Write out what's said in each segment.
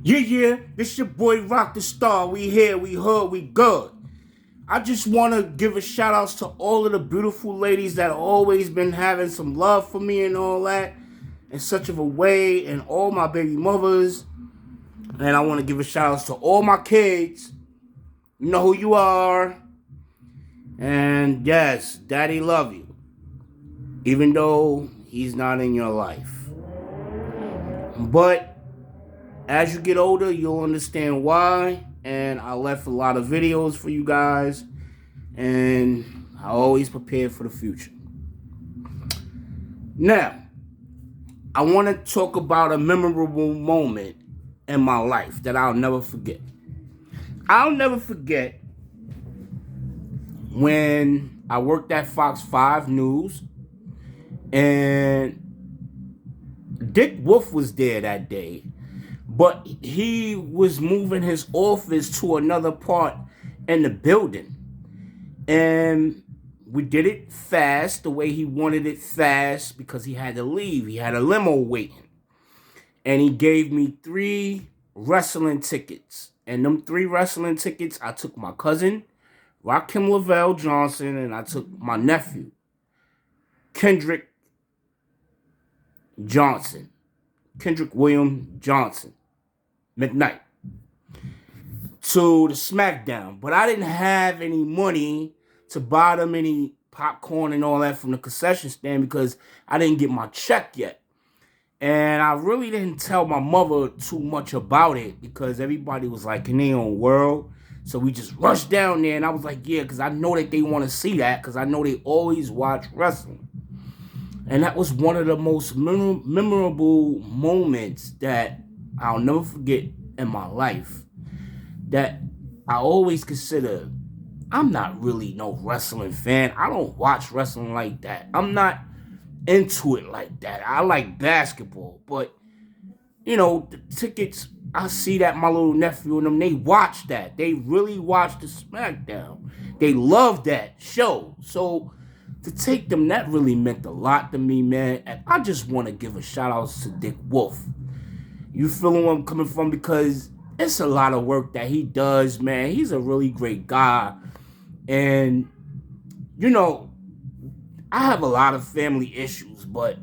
Yeah, this your boy Rocdastar. We here, we hood, we good. I just want to give a shout outs to all of the beautiful ladies that always been having some love for me and all that in such of a way, and all my baby mothers. And I want to give a shout outs to all my kids. You know who you are. And yes, daddy love you. Even though he's not in your life. But as you get older, you'll understand why. And I left a lot of videos for you guys. And I always prepare for the future. Now, I want to talk about a memorable moment in my life that I'll never forget. I'll never forget when I worked at Fox 5 News and Dick Wolf was there that day. But he was moving his office to another part in the building. And we did it fast, the way he wanted it fast, because he had to leave. He had a limo waiting. And he gave me 3 wrestling tickets. And them 3 wrestling tickets, I took my cousin, Rakim Lavelle Johnson, and I took my nephew, Kendrick William Johnson. McKnight, to the SmackDown. But I didn't have any money to buy them any popcorn and all that from the concession stand because I didn't get my check yet. And I really didn't tell my mother too much about it because everybody was like in their own world. So we just rushed down there and I was like, yeah, because I know that they want to see that because I know they always watch wrestling. And that was one of the most memorable moments that I'll never forget in my life, that I always consider. I'm not really no wrestling fan. I don't watch wrestling like that. I'm not into it like that. I like basketball, but you know, the tickets, I see that my little nephew and them, they watch that. They really watch the SmackDown. They love that show. So to take them, that really meant a lot to me, man. And I just want to give a shout out to Dick Wolf. You feeling where I'm coming from? Because it's a lot of work that he does, man. He's a really great guy. And, you know, I have a lot of family issues, but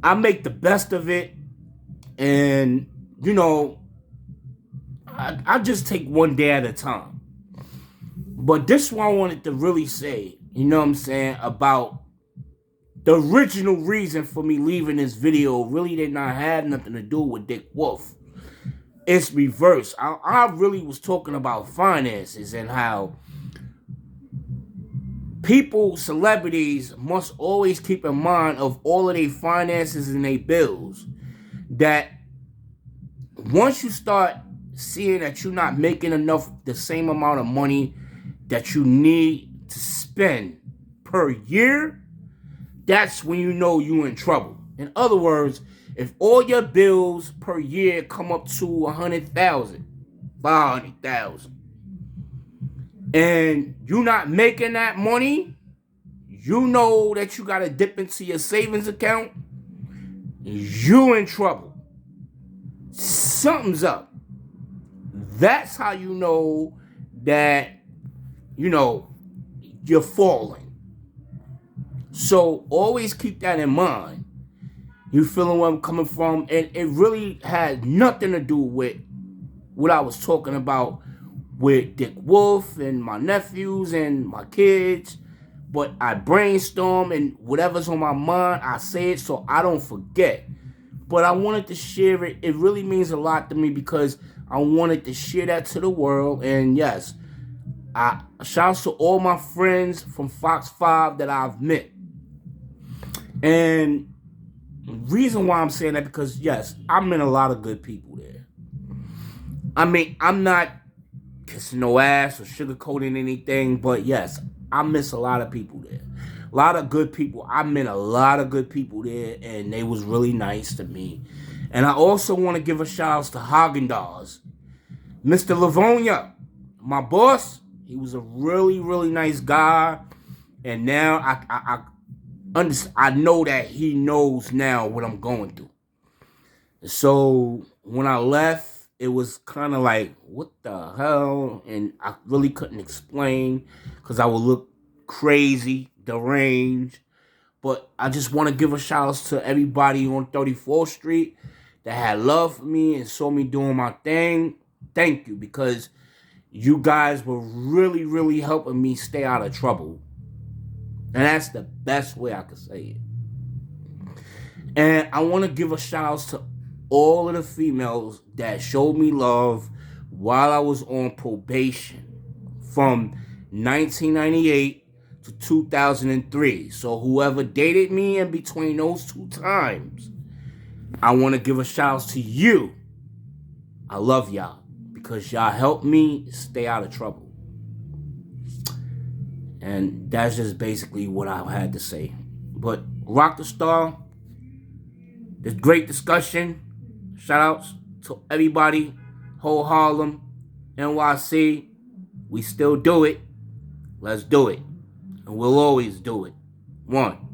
I make the best of it. And, you know, I just take one day at a time. But this one I wanted to really say, you know what I'm saying, about the original reason for me leaving this video really did not have nothing to do with Dick Wolf. It's reverse. I really was talking about finances and how people, celebrities, must always keep in mind of all of their finances and their bills. That once you start seeing that you're not making enough, the same amount of money that you need to spend per year, that's when you know you're in trouble. In other words, if all your bills per year come up to 100,000, 500,000, and you're not making that money, you know that you got to dip into your savings account, you in trouble. Something's up. That's how you know that, you know, you're falling. So always keep that in mind. You feeling where I'm coming from? And it really had nothing to do with what I was talking about with Dick Wolf and my nephews and my kids. But I brainstorm and whatever's on my mind, I say it so I don't forget. But I wanted to share it. It really means a lot to me because I wanted to share that to the world. And yes, I shout out to all my friends from Fox 5 that I've met. And the reason why I'm saying that, because yes, I met a lot of good people there. I mean, I'm not kissing no ass or sugarcoating anything, but yes, I miss a lot of people there. A lot of good people. I met a lot of good people there, and they was really nice to me. And I also want to give a shout out to Haagen-Dazs. Mr. Livonia, my boss, he was a really, really nice guy. And now I know that he knows now what I'm going through. So when I left, it was kind of like, what the hell? And I really couldn't explain because I would look crazy, deranged. But I just want to give a shout out to everybody on 34th Street that had love for me and saw me doing my thing. Thank you, because you guys were really, really helping me stay out of trouble. And that's the best way I could say it. And I want to give a shout out to all of the females that showed me love while I was on probation from 1998 to 2003. So whoever dated me in between those two times, I want to give a shout out to you. I love y'all because y'all helped me stay out of trouble. And that's just basically what I had to say. But Rocdastar, this great discussion. Shout outs to everybody. Whole Harlem, NYC. We still do it. Let's do it. And we'll always do it. One.